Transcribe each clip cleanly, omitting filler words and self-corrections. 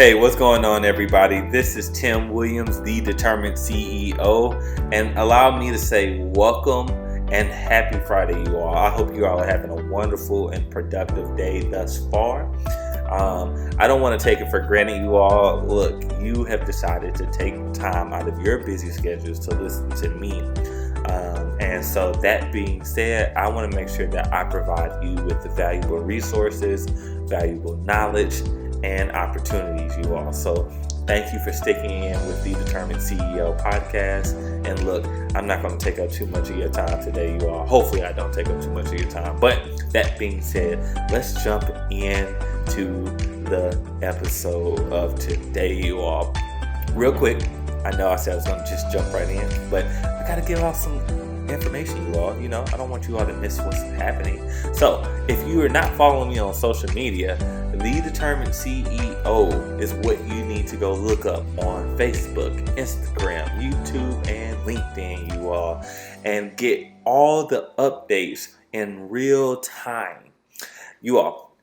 Hey, what's going on, everybody? This is Tim Williams, the Determined CEO, and allow me to say welcome and happy Friday, you all. I hope you all are having a wonderful and productive day thus far. I don't want to take it for granted, you all. Look, you have decided to take time out of your busy schedules to listen to me. And so that being said, I want to make sure that I provide you with the valuable resources, valuable knowledge, and opportunities, you all. So thank you for sticking in with the Determined CEO podcast. And look, I'm not going to take up too much of your time today, you all. Hopefully I don't take up too much of your time. But that being said, let's jump into the episode of today, you all. Real quick, I know I said I was going to just jump right in, but I got to give out some information, you all. I don't want you all to miss what's happening. So if you are not following me on social media, The Determined CEO is what you need to go look up on Facebook, Instagram, YouTube, and LinkedIn, you all, and get all the updates in real time. You all,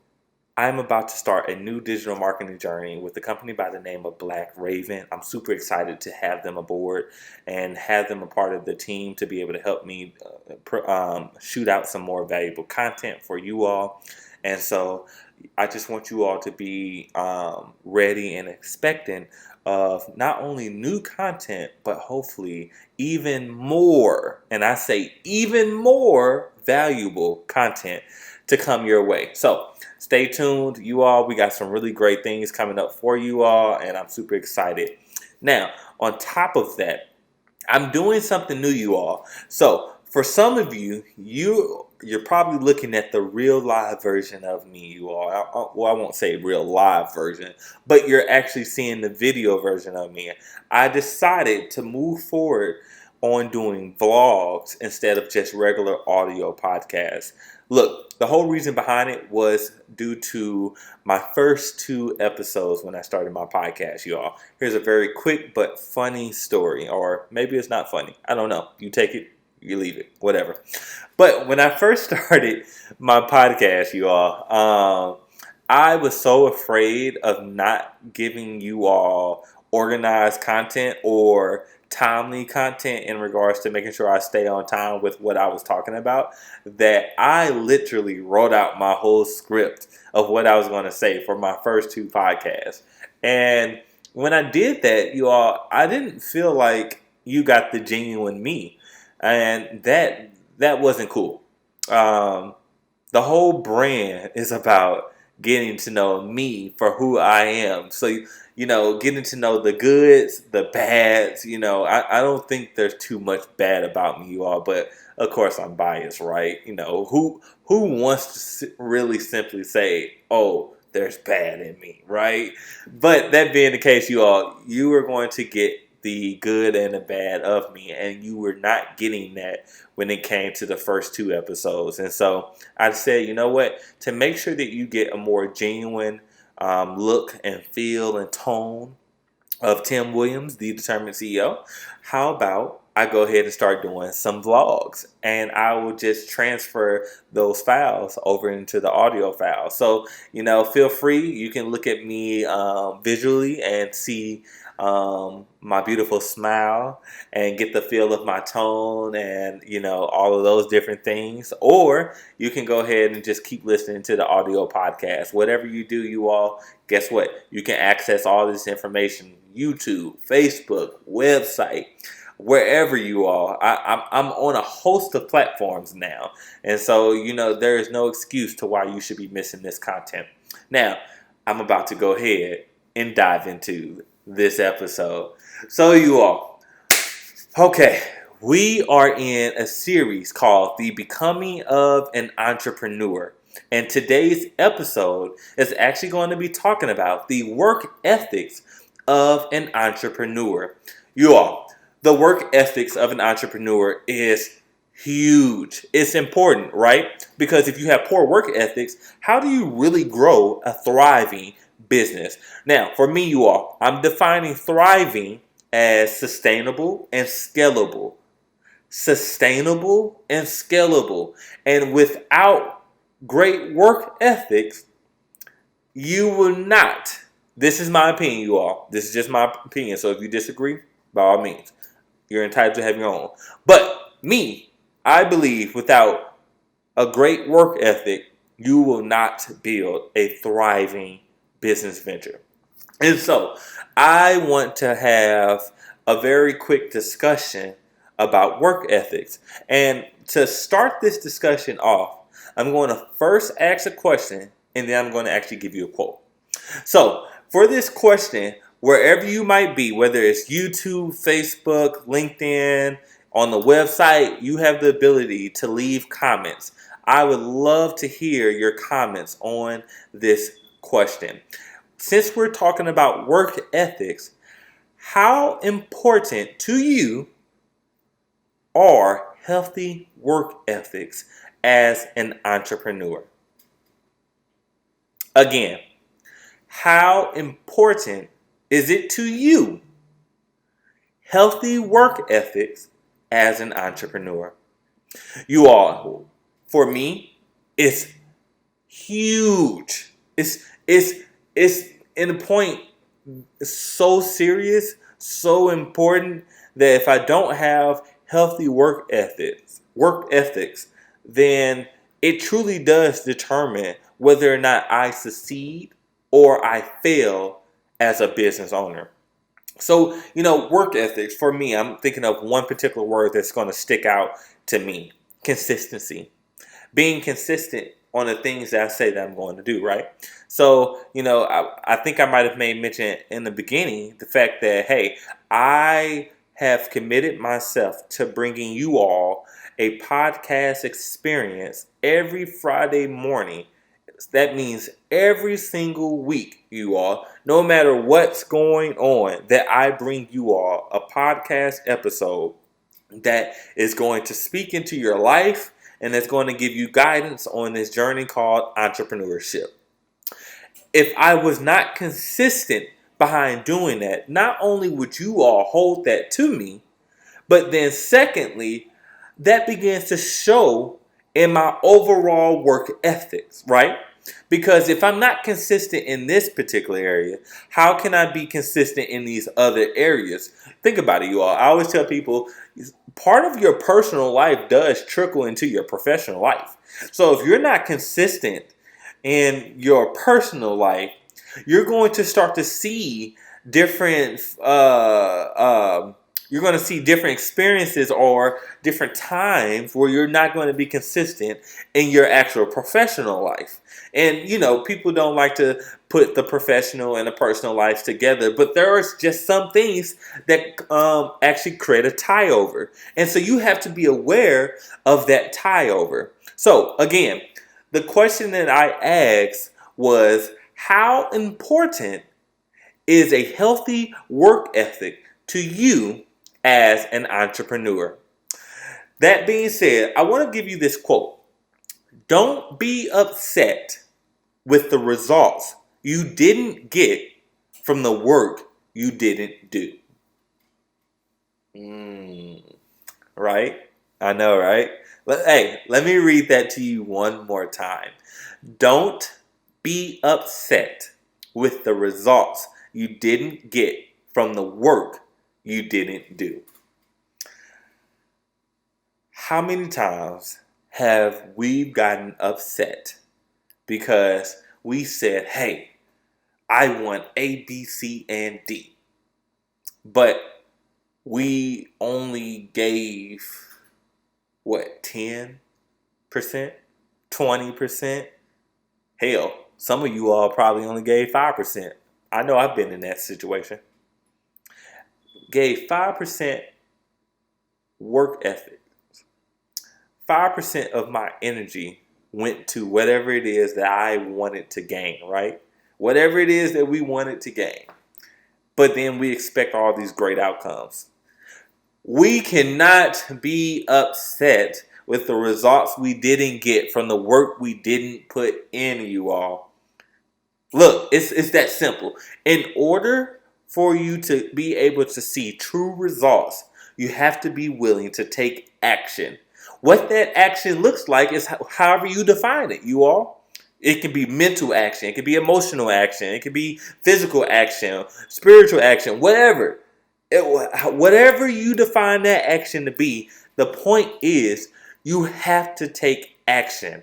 I'm about to start a new digital marketing journey with a company by the name of Black Raven. I'm super excited to have them aboard and have them a part of the team to be able to help me shoot out some more valuable content for you all. And so I just want you all to be ready and expectant of not only new content, but hopefully even more, and I say even more valuable content to come your way. So stay tuned, you all. We got some really great things coming up for you all, and I'm super excited. Now, on top of that, I'm doing something new, you all. So for some of you, you're probably looking at the real live version of me, you all. I won't say real live version, but you're actually seeing the video version of me. I decided to move forward on doing vlogs instead of just regular audio podcasts. Look, the whole reason behind it was due to my first 2 episodes when I started my podcast, y'all. Here's a very quick but funny story, or maybe it's not funny. I don't know. You take it, you leave it, whatever. But when I first started my podcast, you all, I was so afraid of not giving you all organized content or timely content in regards to making sure I stay on time with what I was talking about, that I literally wrote out my whole script of what I was going to say for my first 2 podcasts. And when I did that, you all, I didn't feel like you got the genuine me. And that wasn't cool. The whole brand is about getting to know me for who I am. So, getting to know the goods, the bads. I don't think there's too much bad about me, you all. But of course, I'm biased, right? Who wants to really simply say, "Oh, there's bad in me," right? But that being the case, you all, you are going to get the good and the bad of me, and you were not getting that when it came to the first 2 episodes. And so I said, you know what, to make sure that you get a more genuine look and feel and tone of Tim Williams, the Determined CEO, how about I go ahead and start doing some vlogs, and I will just transfer those files over into the audio files. So, feel free. You can look at me visually and see my beautiful smile and get the feel of my tone and, all of those different things. Or you can go ahead and just keep listening to the audio podcast. Whatever you do, you all, guess what? You can access all this information, YouTube, Facebook, website, wherever you are. I'm on a host of platforms now. And so, there is no excuse to why you should be missing this content. Now, I'm about to go ahead and dive into this episode. So you all, okay, we are in a series called The Becoming of an Entrepreneur. And today's episode is actually going to be talking about the work ethics of an entrepreneur. You all, the work ethics of an entrepreneur is huge. It's important, right? Because if you have poor work ethics, how do you really grow a thriving business? Now, for me, you all, I'm defining thriving as sustainable and scalable. Sustainable and scalable. And without great work ethics, you will not This is my opinion, you all. This is just my opinion. So if you disagree, by all means, you're entitled to have your own. But me, I believe without a great work ethic, you will not build a thriving business venture. And so I want to have a very quick discussion about work ethics. And to start this discussion off, I'm going to first ask a question and then I'm going to actually give you a quote. So for this question, wherever you might be, whether it's YouTube, Facebook, LinkedIn, on the website, you have the ability to leave comments. I would love to hear your comments on this question. Since we're talking about work ethics, how important to you are healthy work ethics as an entrepreneur? Again, how important is it to you? Healthy work ethics as an entrepreneur. You all, for me, it's huge. It's in a point so serious, so important that if I don't have healthy work ethics, then it truly does determine whether or not I succeed or I fail as a business owner. So, work ethics, for me, I'm thinking of one particular word that's going to stick out to me. Consistency. Being consistent on the things that I say that I'm going to do, right? So, I think I might have made mention in the beginning the fact that, hey, I have committed myself to bringing you all a podcast experience every Friday morning. That means every single week, you all, no matter what's going on, that I bring you all a podcast episode that is going to speak into your life and that's going to give you guidance on this journey called entrepreneurship. If I was not consistent behind doing that, not only would you all hold that to me, but then secondly, that begins to show in my overall work ethics, right? Because if I'm not consistent in this particular area, how can I be consistent in these other areas? Think about it, you all. I always tell people, part of your personal life does trickle into your professional life. So if you're not consistent in your personal life, you're going to start to see different you're going to see different experiences or different times where you're not going to be consistent in your actual professional life. And, people don't like to put the professional and the personal lives together, but there are just some things that actually create a tie over. And so you have to be aware of that tie over. So again, the question that I asked was, how important is a healthy work ethic to you as an entrepreneur? That being said, I want to give you this quote. Don't be upset with the results you didn't get from the work you didn't do. Right? I know, right? But hey, let me read that to you one more time. Don't be upset with the results you didn't get from the work you didn't do. How many times have we gotten upset because we said, hey, I want A, B, C, and D, but we only gave, 10%, 20%? Hell, some of you all probably only gave 5%. I know I've been in that situation. Gave 5% work ethic. 5% of my energy went to whatever it is that I wanted to gain, right? Whatever it is that we wanted to gain. But then we expect all these great outcomes. We cannot be upset with the results we didn't get from the work we didn't put in, you all. Look, it's that simple. In order for you to be able to see true results, you have to be willing to take action. What that action looks like is however you define it, you all. It can be mental action. It can be emotional action. It can be physical action, spiritual action, whatever. Whatever you define that action to be, the point is you have to take action.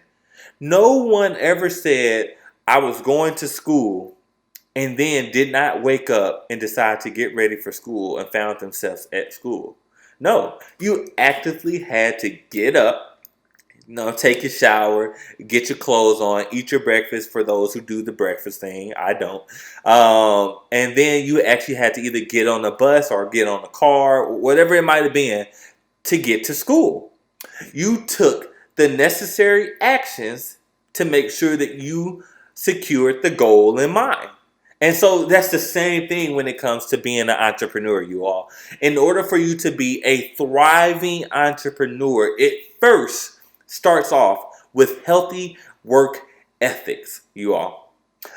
No one ever said, I was going to school and then did not wake up and decide to get ready for school and found themselves at school. No, you actively had to get up, take your shower, get your clothes on, eat your breakfast for those who do the breakfast thing. I don't. And then you actually had to either get on the bus or get on the car, whatever it might have been, to get to school. You took the necessary actions to make sure that you secured the goal in mind. And so that's the same thing when it comes to being an entrepreneur, you all. In order for you to be a thriving entrepreneur, it first starts off with healthy work ethics, you all.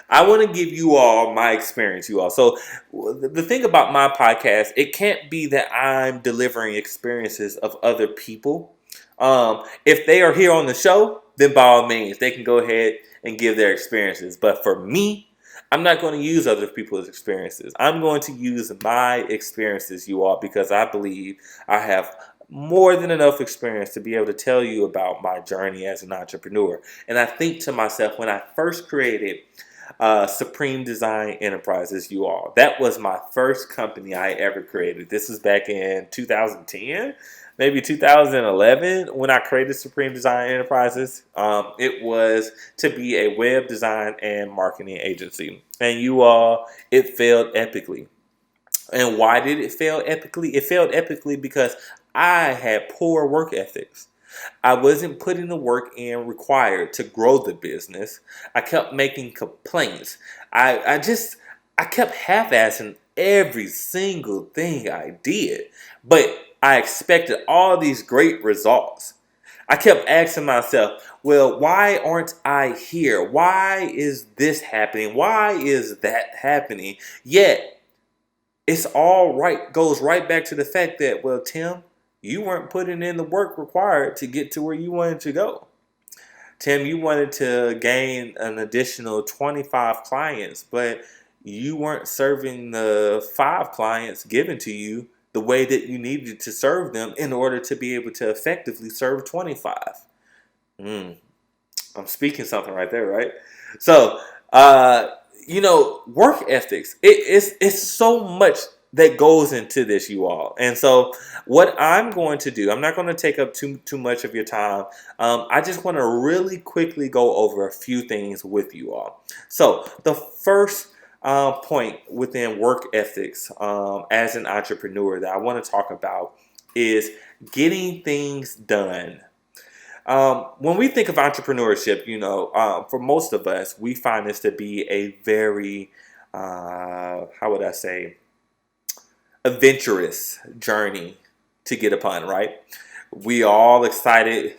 I want to give you all my experience, you all. So the thing about my podcast, it can't be that I'm delivering experiences of other people. If they are here on the show, then by all means, they can go ahead and give their experiences. But for me, I'm not going to use other people's experiences. I'm going to use my experiences, you all, because I believe I have more than enough experience to be able to tell you about my journey as an entrepreneur. And I think to myself, when I first created Supreme Design Enterprises, you all, that was my first company I ever created. This was back in 2010. Maybe 2011 when I created Supreme Design Enterprises. It was to be a web design and marketing agency. And you all, it failed epically. And why did it fail epically? It failed epically because I had poor work ethics. I wasn't putting the work in required to grow the business. I kept making complaints. I kept half-assing every single thing I did. But I expected all these great results. I kept asking myself, well, why aren't I here? Why is this happening? Why is that happening? Yet, it's all right, goes right back to the fact that, well, Tim, you weren't putting in the work required to get to where you wanted to go. Tim, you wanted to gain an additional 25 clients, but you weren't serving the 5 clients given to you the way that you needed to serve them in order to be able to effectively serve 25. I'm speaking something right there, right? So, work ethics, it's so much that goes into this, you all. And so what I'm going to do, I'm not going to take up too much of your time. I just want to really quickly go over a few things with you all. So the first point within work ethics as an entrepreneur that I want to talk about is getting things done. When we think of entrepreneurship, for most of us, we find this to be a very, adventurous journey to get upon, right? We all excited.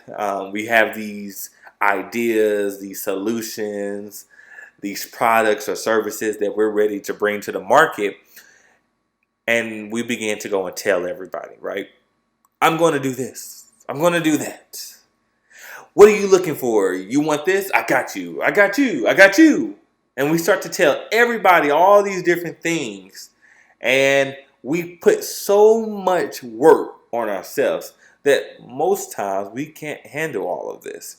We have these ideas, these solutions, these products or services that we're ready to bring to the market. And we begin to go and tell everybody, right? I'm going to do this. I'm going to do that. What are you looking for? You want this? I got you. I got you. I got you. And we start to tell everybody all these different things. And we put so much work on ourselves that most times we can't handle all of this.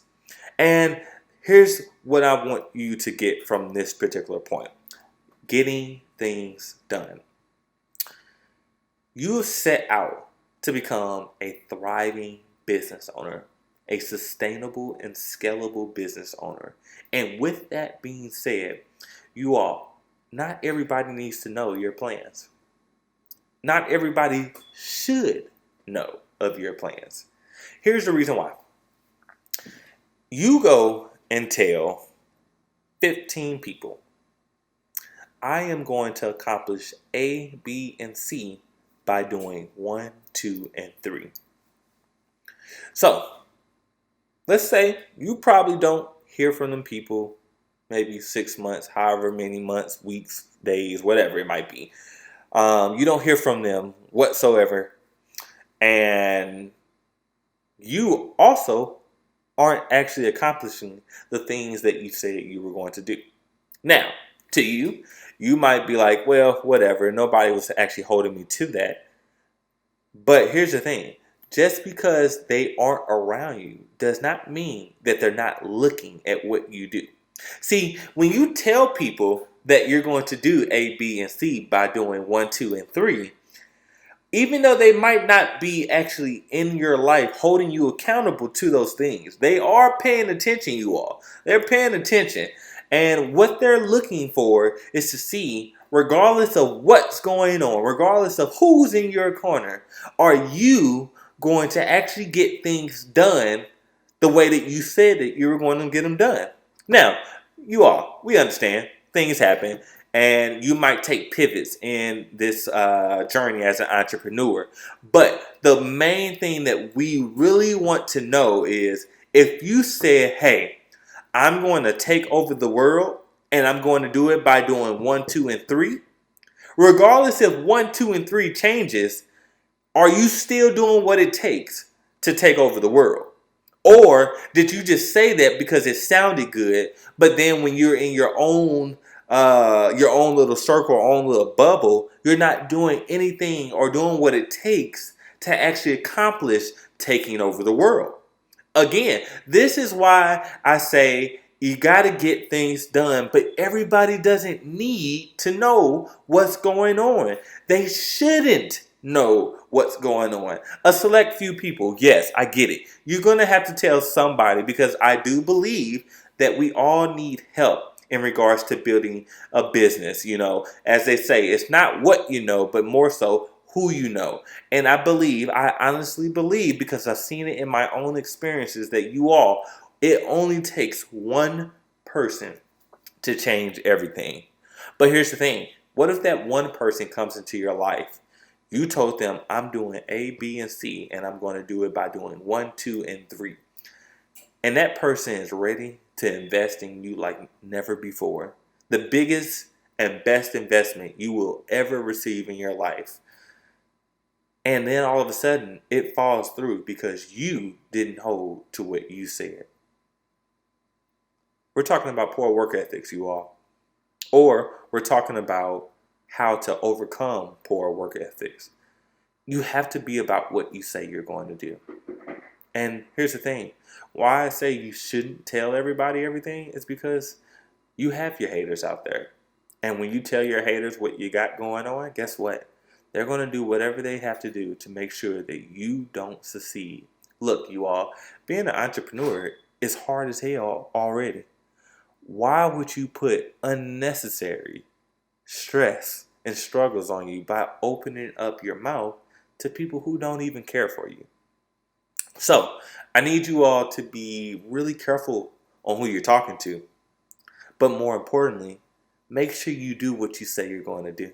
And here's what I want you to get from this particular point. Getting things done. You have set out to become a thriving business owner, a sustainable and scalable business owner. And with that being said, you all, not everybody needs to know your plans. Not everybody should know of your plans. Here's the reason why. You go and tell 15 people, I am going to accomplish A, B, and C by doing 1, 2, and 3. So, let's say you probably don't hear from them people maybe 6 months, however many months, weeks, days, whatever it might be. You don't hear from them whatsoever. And you also aren't actually accomplishing the things that you said you were going to do. Now, to you, you might be like, well, whatever. Nobody was actually holding me to that. But here's the thing. Just because they aren't around you does not mean that they're not looking at what you do. See, when you tell people that you're going to do A, B, and C by doing 1, 2, and 3, even though they might not be actually in your life holding you accountable to those things, they are paying attention, you all. They're paying attention. And what they're looking for is to see, regardless of what's going on, regardless of who's in your corner, are you going to actually get things done the way that you said that you were going to get them done? Now, you all, we understand things happen. And you might take pivots in this journey as an entrepreneur. But the main thing that we really want to know is if you said, hey, I'm going to take over the world and I'm going to do it by doing 1, 2, and 3. Regardless if 1, 2, and 3 changes, are you still doing what it takes to take over the world? Or did you just say that because it sounded good, but then when you're in your own little circle, own little bubble, you're not doing anything or doing what it takes to actually accomplish taking over the world? Again, this is why I say you got to get things done, but everybody doesn't need to know what's going on. They shouldn't know what's going on. A select few people, yes, I get it. You're going to have to tell somebody, because I do believe that we all need help in regards to building a business. You know, as they say, it's not what you know, but more so who you know. And I honestly believe, because I've seen it in my own experiences, that it only takes one person to change everything. But here's the thing. What if that one person comes into your life? You told them, I'm doing A, B, and C, and I'm going to do it by doing 1, 2, and 3. And that person is ready to invest in you like never before. The biggest and best investment you will ever receive in your life. And then all of a sudden, it falls through because you didn't hold to what you said. We're talking about poor work ethics, you all. Or we're talking about how to overcome poor work ethics. You have to be about what you say you're going to do. And here's the thing. Why I say you shouldn't tell everybody everything is because you have your haters out there. And when you tell your haters what you got going on, guess what? They're going to do whatever they have to do to make sure that you don't succeed. Look, you all, being an entrepreneur is hard as hell already. Why would you put unnecessary stress and struggles on you by opening up your mouth to people who don't even care for you? So, I need you all to be really careful on who you're talking to. But more importantly, make sure you do what you say you're going to do.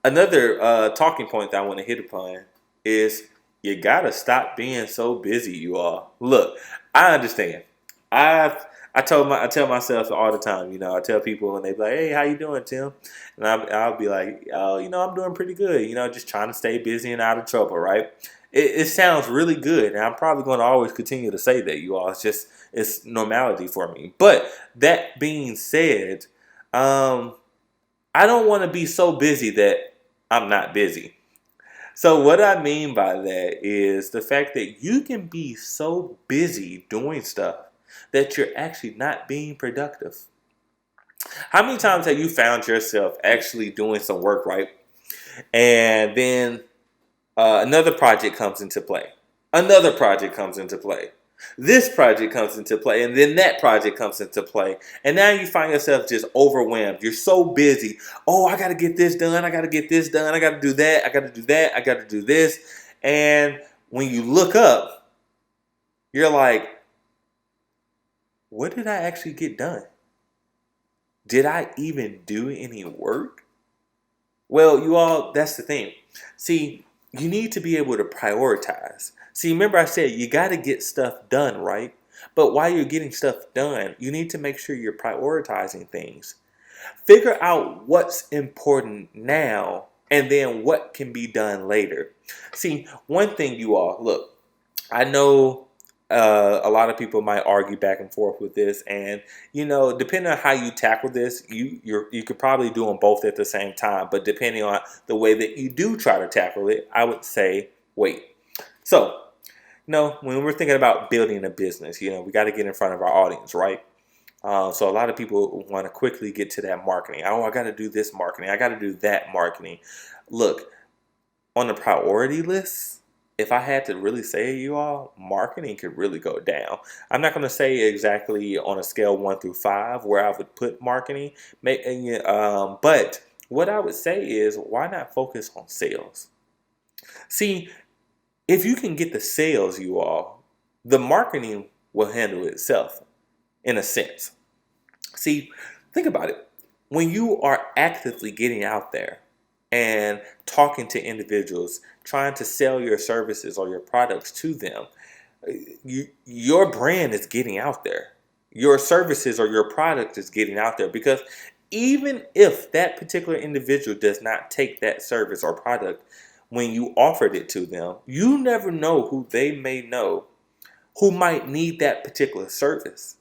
Another talking point that I want to hit upon is you got to stop being so busy, you all. Look, I understand. I tell myself all the time, you know, I tell people when they be like, hey, how you doing, Tim? And I'll be like, oh, you know, I'm doing pretty good. You know, just trying to stay busy and out of trouble, right? It sounds really good. And I'm probably going to always continue to say that, you all. It's normality for me. But that being said, I don't want to be so busy that I'm not busy. So what I mean by that is the fact that you can be so busy doing stuff that you're actually not being productive. How many times have you found yourself actually doing some work, right? And then another project comes into play. Another project comes into play. This project comes into play, and then that project comes into play. And now you find yourself just overwhelmed. You're so busy. Oh, I got to get this done. I got to get this done. I got to do that. I got to do that. I got to do this. And when you look up, you're like, what did I actually get done? Did I even do any work? Well, you all, that's the thing. See, you need to be able to prioritize. See, remember I said you got to get stuff done, right? But while you're getting stuff done, you need to make sure you're prioritizing things. Figure out what's important now and then what can be done later. See, one thing, you all, look, I know A lot of people might argue back and forth with this, and depending on how you tackle this, you could probably do them both at the same time. But depending on the way that you do try to tackle it, I would say wait. So, when we're thinking about building a business, we got to get in front of our audience, right? So a lot of people want to quickly get to that marketing. Oh, I got to do this marketing. I got to do that marketing. Look, on the priority list, if I had to really say it, you all, marketing could really go down. I'm not going to say exactly on a scale 1 through 5 where I would put marketing, but what I would say is, why not focus on sales? See, if you can get the sales, you all, the marketing will handle itself in a sense. See, think about it. When you are actively getting out there and talking to individuals, trying to sell your services or your products to them, your brand is getting out there. Your services or your product is getting out there, because even if that particular individual does not take that service or product when you offered it to them, you never know who they may know who might need that particular service.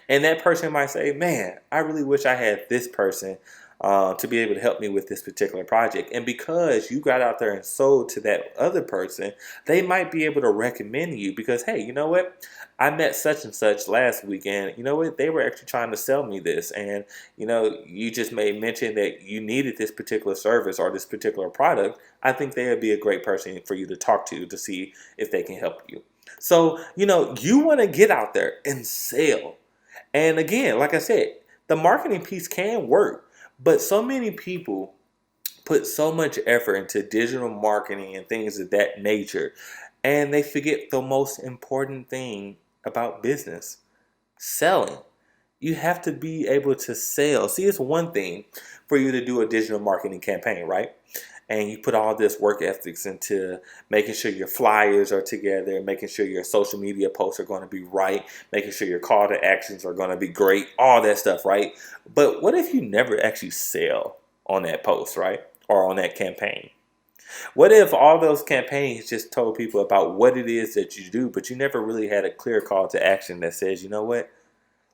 And that person might say, man, I really wish I had this person to be able to help me with this particular project. And because you got out there and sold to that other person, they might be able to recommend you because, hey, you know what? I met such and such last weekend. You know what? They were actually trying to sell me this. And, you just may mention that you needed this particular service or this particular product. I think they would be a great person for you to talk to see if they can help you. So, you want to get out there and sell. And again, like I said, the marketing piece can work, but so many people put so much effort into digital marketing and things of that nature, and they forget the most important thing about business: selling. You have to be able to sell. See, it's one thing for you to do a digital marketing campaign, right? And you put all this work ethics into making sure your flyers are together, making sure your social media posts are going to be right, making sure your call to actions are going to be great, all that stuff, right? But what if you never actually sell on that post, right? Or on that campaign? What if all those campaigns just told people about what it is that you do, but you never really had a clear call to action that says, you know what?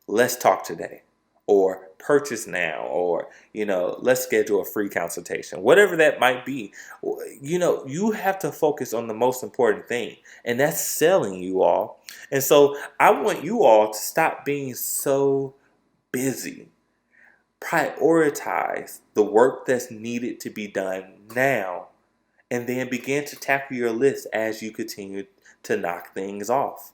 Let's talk today, or purchase now, or let's schedule a free consultation, whatever that might be. You have to focus on the most important thing, and that's selling, you all. And so I want you all to stop being so busy. Prioritize the work that's needed to be done now, and then begin to tackle your list as you continue to knock things off.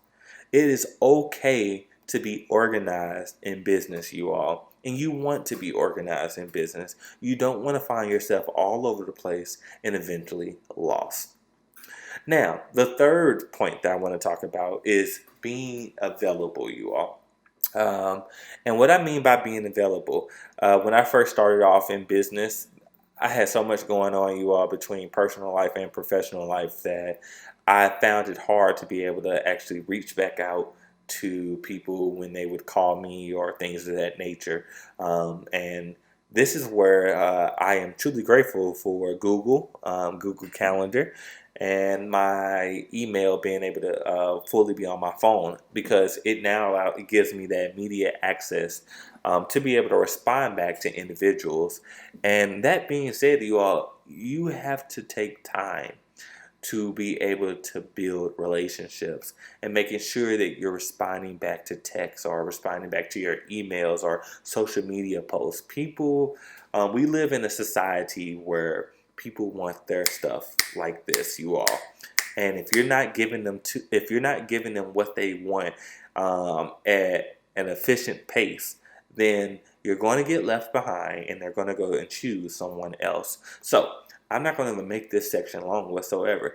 It is okay to be organized in business, you all. And you want to be organized in business. You don't want to find yourself all over the place and eventually lost. Now, the third point that I want to talk about is being available, you all. And what I mean by being available, when I first started off in business, I had so much going on, you all, between personal life and professional life, that I found it hard to be able to actually reach back out to people when they would call me or things of that nature. And this is where I am truly grateful for Google Calendar, and my email being able to fully be on my phone, because it gives me that immediate access to be able to respond back to individuals. And that being said, you have to take time to be able to build relationships, and making sure that you're responding back to texts or responding back to your emails or social media posts. We live in a society where people want their stuff like this, you all. And if you're not giving them what they want at an efficient pace, then you're going to get left behind, and they're going to go and choose someone else. So I'm not going to make this section long whatsoever.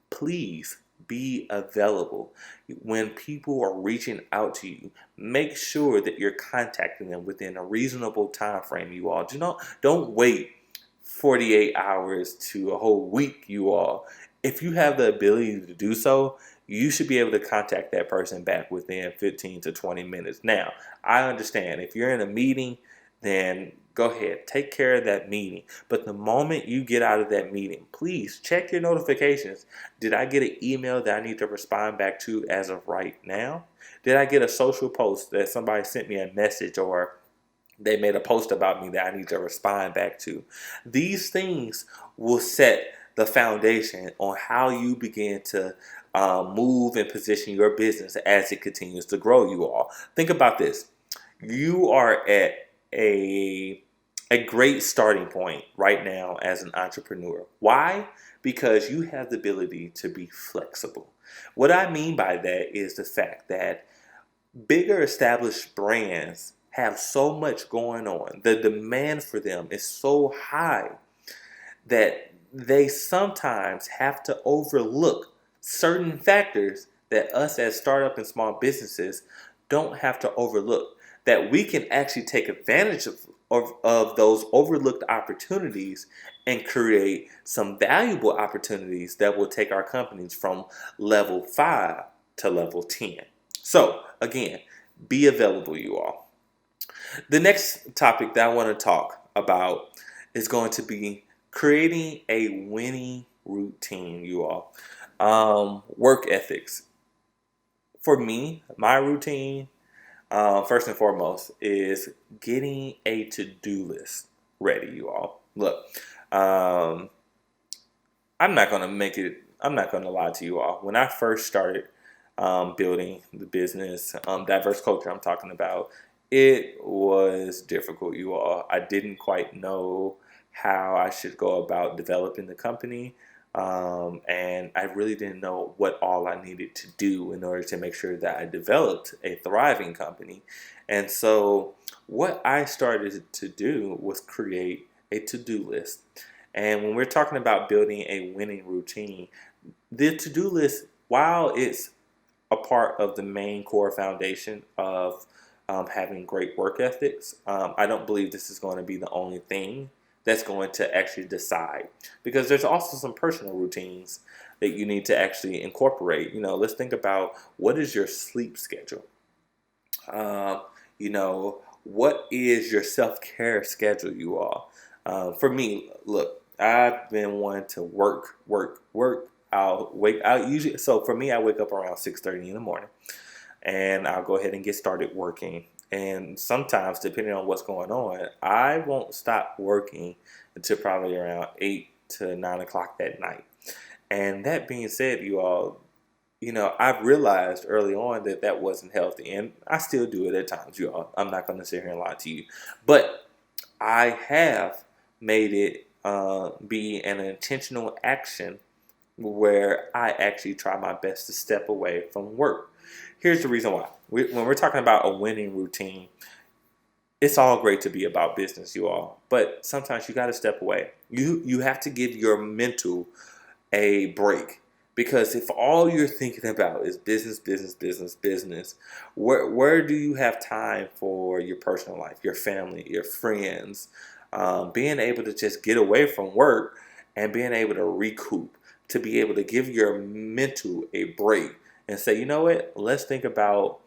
Please be available. When people are reaching out to you, make sure that you're contacting them within a reasonable time frame, you all. Don't wait 48 hours to a whole week, you all. If you have the ability to do so, you should be able to contact that person back within 15 to 20 minutes. Now, I understand if you're in a meeting, then go ahead, take care of that meeting. But the moment you get out of that meeting, please check your notifications. Did I get an email that I need to respond back to as of right now? Did I get a social post that somebody sent me a message, or they made a post about me that I need to respond back to? These things will set the foundation on how you begin to move and position your business as it continues to grow, you all. Think about this. You are at a great starting point right now as an entrepreneur. Why? Because you have the ability to be flexible. What I mean by that is the fact that bigger established brands have so much going on. The demand for them is so high that they sometimes have to overlook certain factors that us as startup and small businesses don't have to overlook, that we can actually take advantage of those overlooked opportunities and create some valuable opportunities that will take our companies from level 5 to level 10. So again, be available, you all. The next topic that I want to talk about is going to be creating a winning routine, you all. Work ethics. For me, my routine, first and foremost, is getting a to-do list ready, you all. Look, I'm not going to lie to you all. When I first started building the business, Diverse Culture I'm talking about, it was difficult, you all. I didn't quite know how I should go about developing the company. And I really didn't know what all I needed to do in order to make sure that I developed a thriving company. And so what I started to do was create a to-do list. And when we're talking about building a winning routine, the to-do list, while it's a part of the main core foundation of having great work ethics, I don't believe this is going to be the only thing that's going to actually decide, because there's also some personal routines that you need to actually incorporate. Let's think about, what is your sleep schedule? What is your self-care schedule, you all? For me, look, I've been wanting to work. So for me, I wake up around 6:30 in the morning, and I'll go ahead and get started working. And sometimes, depending on what's going on, I won't stop working until probably around 8 to 9 o'clock at night. And that being said, you all, I've realized early on that that wasn't healthy. And I still do it at times, you all. I'm not going to sit here and lie to you. But I have made it be an intentional action where I actually try my best to step away from work. Here's the reason why. When we're talking about a winning routine, it's all great to be about business, you all, but sometimes you got to step away. You have to give your mental a break, because if all you're thinking about is business, where do you have time for your personal life, your family, your friends? Being able to just get away from work and being able to recoup, to be able to give your mental a break and say, you know what, let's think about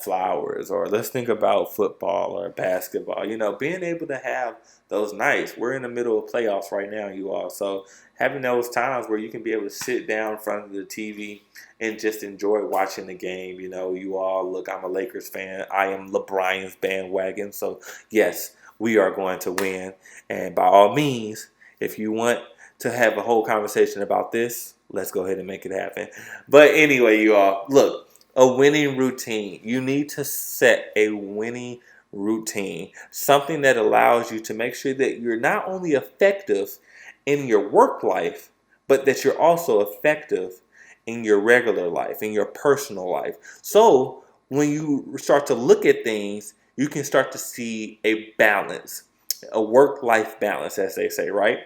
flowers, or let's think about football or basketball. Being able to have those nights. We're in the middle of playoffs right now, you all. So having those times where you can be able to sit down in front of the TV and just enjoy watching the game. You all, look, I'm a Lakers fan. I am LeBron's bandwagon. So yes, we are going to win. And by all means, if you want to have a whole conversation about this, let's go ahead and make it happen. But anyway, you all, look, a winning routine. You need to set a winning routine, something that allows you to make sure that you're not only effective in your work life, but that you're also effective in your regular life, in your personal life. So when you start to look at things, you can start to see a balance, a work-life balance, as they say, right?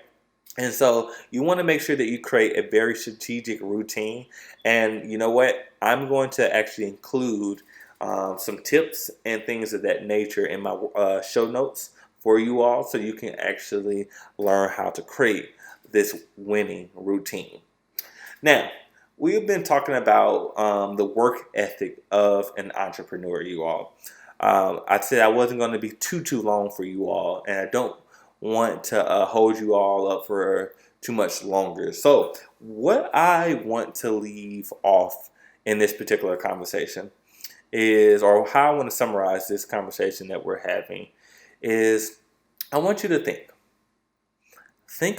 And so you want to make sure that you create a very strategic routine. And you know what? I'm going to actually include some tips and things of that nature in my show notes for you all, so you can actually learn how to create this winning routine. Now, we've been talking about the work ethic of an entrepreneur, you all. I said I wasn't going to be too long for you all, and I don't want to hold you all up for too much longer. So what I want to leave off in this particular conversation is, or how I want to summarize this conversation that we're having is, I want you to think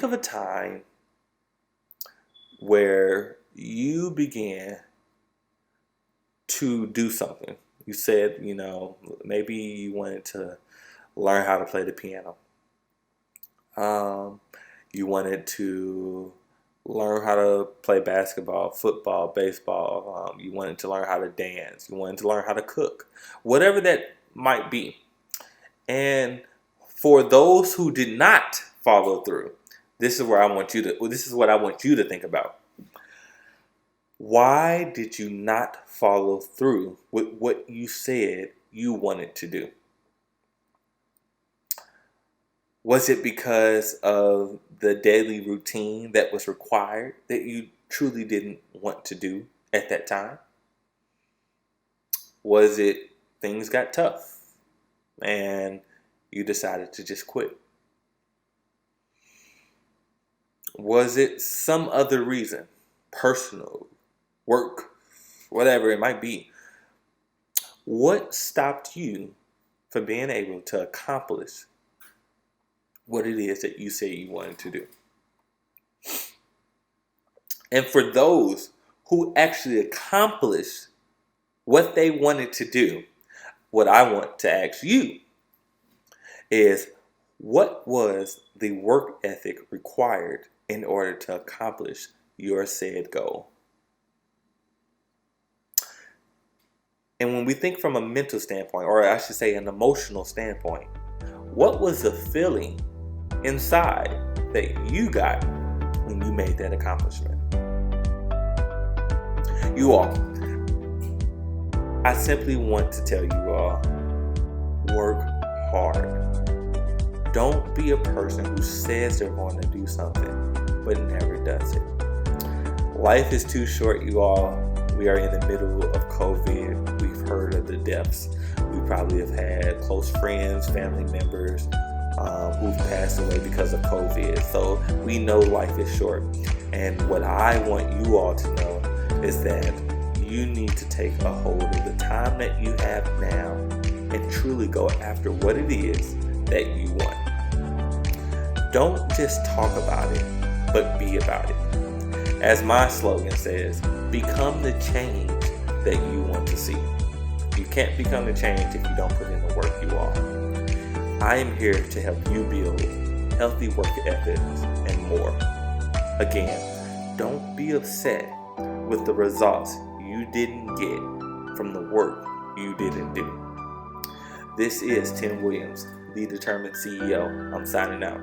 of a time where you began to do something. You said, maybe you wanted to learn how to play the piano. You wanted to learn how to play basketball, football, baseball. You wanted to learn how to dance. You wanted to learn how to cook. Whatever that might be. And for those who did not follow through, this is what I want you to think about. Why did you not follow through with what you said you wanted to do? Was it because of the daily routine that was required that you truly didn't want to do at that time? Was it things got tough and you decided to just quit? Was it some other reason, personal, work, whatever it might be? What stopped you from being able to accomplish what it is that you say you wanted to do? And for those who actually accomplished what they wanted to do, what I want to ask you is, what was the work ethic required in order to accomplish your said goal? And when we think from a mental standpoint, or I should say an emotional standpoint, what was the feeling inside that you got when you made that accomplishment? You all, I simply want to tell you all, work hard. Don't be a person who says they're going to do something but never does it. Life is too short, you all. We are in the middle of COVID. We've heard of the deaths. We probably have had close friends, family members who've passed away because of COVID. So we know life is short. And what I want you all to know is that you need to take a hold of the time that you have now and truly go after what it is that you want. Don't just talk about it, but be about it. As my slogan says, become the change that you want to see. You can't become the change if you don't put in the work, you all. I am here to help you build healthy work ethics and more. Again, don't be upset with the results you didn't get from the work you didn't do. This is Tim Williams, the Determined CEO. I'm signing out.